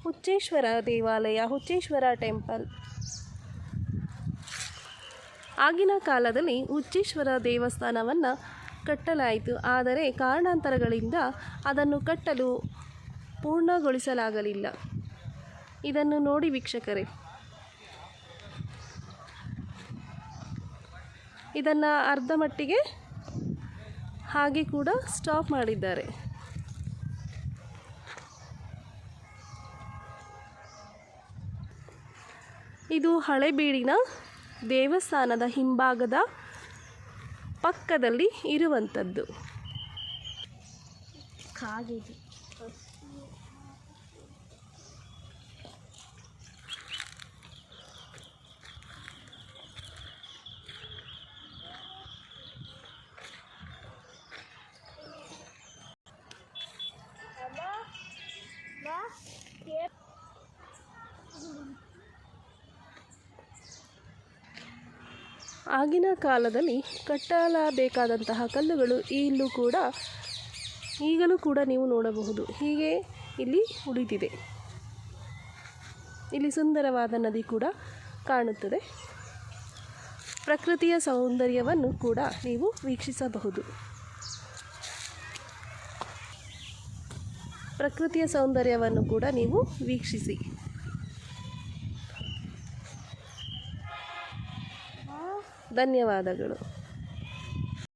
ಹುಚ್ಚೇಶ್ವರ ದೇವಾಲಯ, ಹುಚ್ಚೇಶ್ವರ ಟೆಂಪಲ್. ಆಗಿನ ಕಾಲದಲ್ಲಿ ಹುಚ್ಚೇಶ್ವರ ದೇವಸ್ಥಾನವನ್ನು ಕಟ್ಟಲಾಯಿತು. ಆದರೆ ಕಾರಣಾಂತರಗಳಿಂದ ಅದನ್ನು ಕಟ್ಟಲು ಪೂರ್ಣಗೊಳಿಸಲಾಗಲಿಲ್ಲ. ಇದನ್ನು ನೋಡಿ ವೀಕ್ಷಕರೇ, ಇದನ್ನು ಅರ್ಧ ಮಟ್ಟಿಗೆ ಹಾಗೆ ಕೂಡ ಸ್ಟಾಪ್ ಮಾಡಿದ್ದಾರೆ. ಇದು ಹಳೇಬೀಡಿನ ದೇವಸ್ಥಾನದ ಹಿಂಭಾಗದ ಪಕ್ಕದಲ್ಲಿ ಇರುವಂಥದ್ದು. ಆಗಿನ ಕಾಲದಲ್ಲಿ ಕಟ್ಟಲಾಗಬೇಕಾದಂತಹ ಕಲ್ಲುಗಳು ಈಗಲೂ ಕೂಡ ನೀವು ನೋಡಬಹುದು. ಹೀಗೆ ಇಲ್ಲಿ ಉಳಿದಿದೆ. ಇಲ್ಲಿ ಸುಂದರವಾದ ನದಿ ಕೂಡ ಕಾಣುತ್ತದೆ. ಪ್ರಕೃತಿಯ ಸೌಂದರ್ಯವನ್ನು ಕೂಡ ನೀವು ವೀಕ್ಷಿಸಬಹುದು. ಪ್ರಕೃತಿಯ ಸೌಂದರ್ಯವನ್ನು ಕೂಡ ನೀವು ವೀಕ್ಷಿಸಿ. ಧನ್ಯವಾದಗಳು.